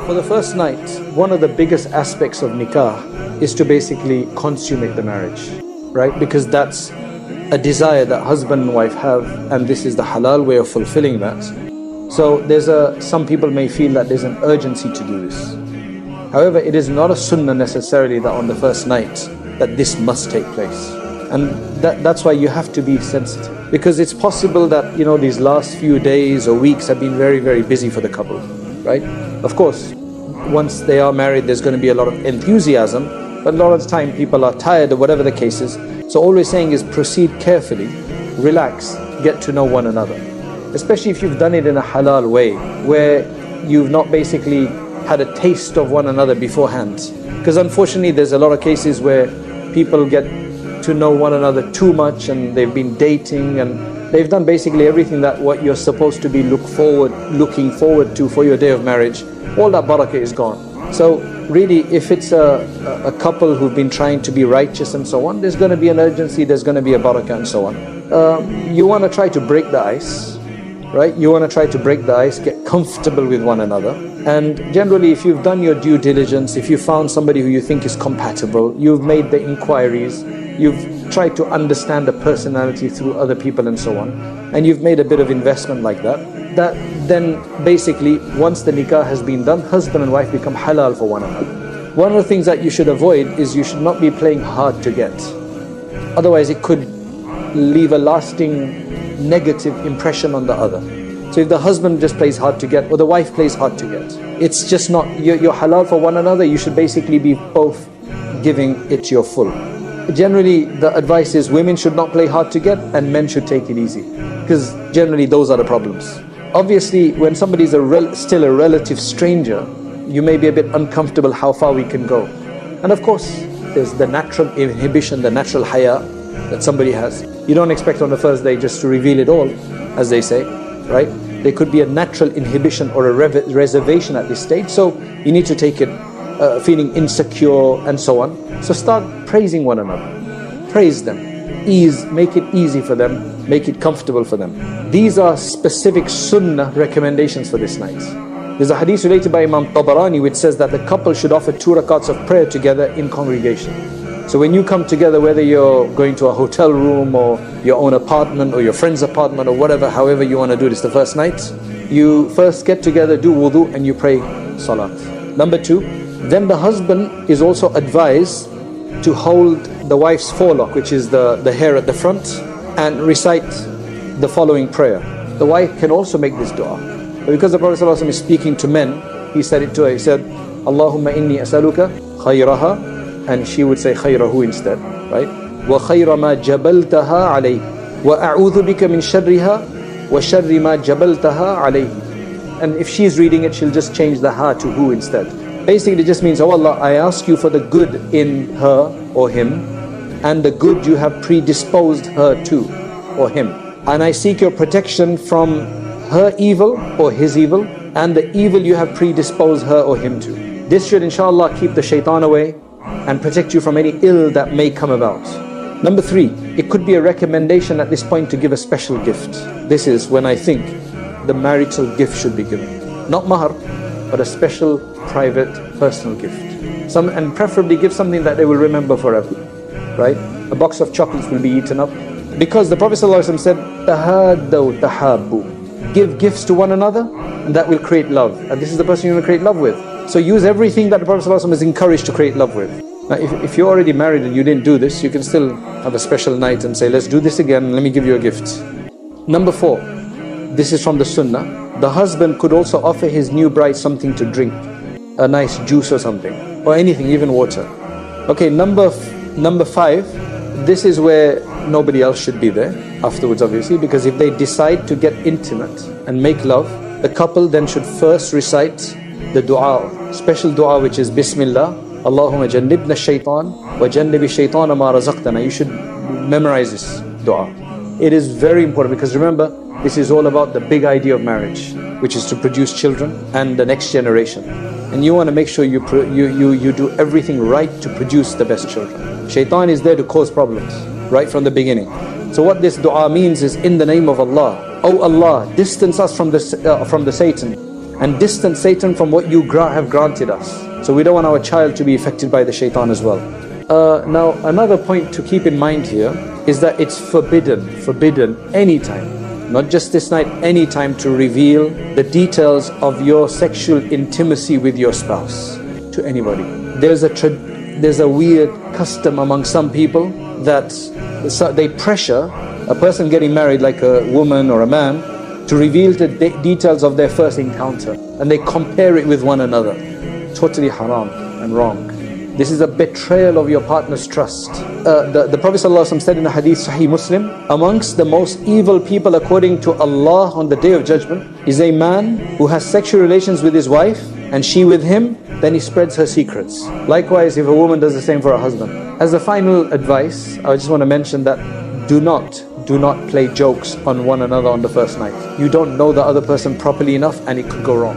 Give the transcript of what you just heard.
For the first night, one of the biggest aspects of nikah is to basically consummate the marriage, right? Because that's a desire that husband and wife have, and this is the halal way of fulfilling that. So some people may feel that there's an urgency to do this. However, it is not a sunnah necessarily that on the first night that this must take place. And that's why you have to be sensitive. Because it's possible that, these last few days or weeks have been very, very busy for the couple, right? Of course, once they are married, there's going to be a lot of enthusiasm, but a lot of the time people are tired or whatever the case is. So all we're saying is proceed carefully, relax, get to know one another. Especially if you've done it in a halal way, where you've not basically had a taste of one another beforehand. Because unfortunately there's a lot of cases where people get to know one another too much, and they've been dating and they've done basically everything that what you're supposed to be looking forward to for your day of marriage. All that barakah is gone. So really, if it's a couple who've been trying to be righteous and so on, there's going to be an urgency, there's going to be a barakah and so on. You want to try to break the ice, right? You want to try to break the ice, get comfortable with one another. And generally, if you've done your due diligence, if you found somebody who you think is compatible, you've made the inquiries, you've tried to understand the personality through other people and so on, and you've made a bit of investment like that, then basically once the nikah has been done, husband and wife become halal for one another. One of the things that you should avoid is you should not be playing hard to get. Otherwise it could leave a lasting negative impression on the other. So if the husband just plays hard to get, or the wife plays hard to get, it's just not, you're halal for one another. You should basically be both giving it your full. Generally, the advice is women should not play hard to get and men should take it easy, because generally those are the problems. Obviously, when somebody's still a relative stranger, you may be a bit uncomfortable how far we can go. And of course, there's the natural inhibition, the natural haya that somebody has. You don't expect on the first day just to reveal it all, as they say, right? There could be a natural inhibition or a reservation at this stage, so you need to take it feeling insecure and so on. So start praising one another. Praise them. Make it easy for them. Make it comfortable for them. These are specific sunnah recommendations for this night. There's a hadith related by Imam Tabarani which says that the couple should offer 2 rakats of prayer together in congregation. So when you come together, whether you're going to a hotel room or your own apartment or your friend's apartment or whatever, however you want to do this the first night, you first get together, do wudu, and you pray salat. Number 2, then the husband is also advised to hold the wife's forelock, which is the hair at the front, and recite the following prayer. The wife can also make this dua. But because the Prophet ﷺ is speaking to men, he said it to her. He said, Allahumma inni as'aluka khayraha, and she would say khayrahu instead, right? Wa khayra ma jabaltaha alayhi, wa a'udhu bika min sharriha, wa sharri ma jabaltaha alayhi. And if she's reading it, she'll just change the ha to hu instead. Basically it just means, oh Allah, I ask you for the good in her or him, and the good you have predisposed her to or him. And I seek your protection from her evil or his evil, and the evil you have predisposed her or him to. This should inshallah keep the shaitan away and protect you from any ill that may come about. Number 3, it could be a recommendation at this point to give a special gift. This is when I think the marital gift should be given. Not mahar, but a special, private, personal gift. And preferably give something that they will remember forever, right? A box of chocolates will be eaten up. Because the Prophet ﷺ said, Tahaddaw tahabbu. Give gifts to one another, and that will create love. And this is the person you want to create love with. So use everything that the Prophet ﷺ is encouraged to create love with. Now, if you're already married and you didn't do this, you can still have a special night and say, let's do this again, let me give you a gift. Number 4, this is from the sunnah. The husband could also offer his new bride something to drink, a nice juice or something, or anything, even water. Okay, number 5, this is where nobody else should be there afterwards, obviously, because if they decide to get intimate and make love, the couple then should first recite the dua, special dua, which is Bismillah, Allahumma jannibna shaitan wa jannibi shaitana ma razaqtana. You should memorize this dua. It is very important, because remember, this is all about the big idea of marriage, which is to produce children and the next generation. And you want to make sure you do everything right to produce the best children. Shaitan is there to cause problems right from the beginning. So what this dua means is, in the name of Allah, oh Allah, distance us from the Satan, and distance Satan from what you have granted us. So we don't want our child to be affected by the shaitan as well. Now another point to keep in mind here is that it's forbidden anytime, not just this night, anytime, to reveal the details of your sexual intimacy with your spouse to anybody. There's a weird custom among some people that they pressure a person getting married, like a woman or a man, to reveal the details of their first encounter, and they compare it with one another. Totally haram and wrong. This is a betrayal of your partner's trust. The Prophet ﷺ said in a hadith, Sahih Muslim, amongst the most evil people according to Allah on the Day of Judgment is a man who has sexual relations with his wife and she with him, then he spreads her secrets. Likewise, if a woman does the same for her husband. As a final advice, I just want to mention that do not play jokes on one another on the first night. You don't know the other person properly enough and it could go wrong.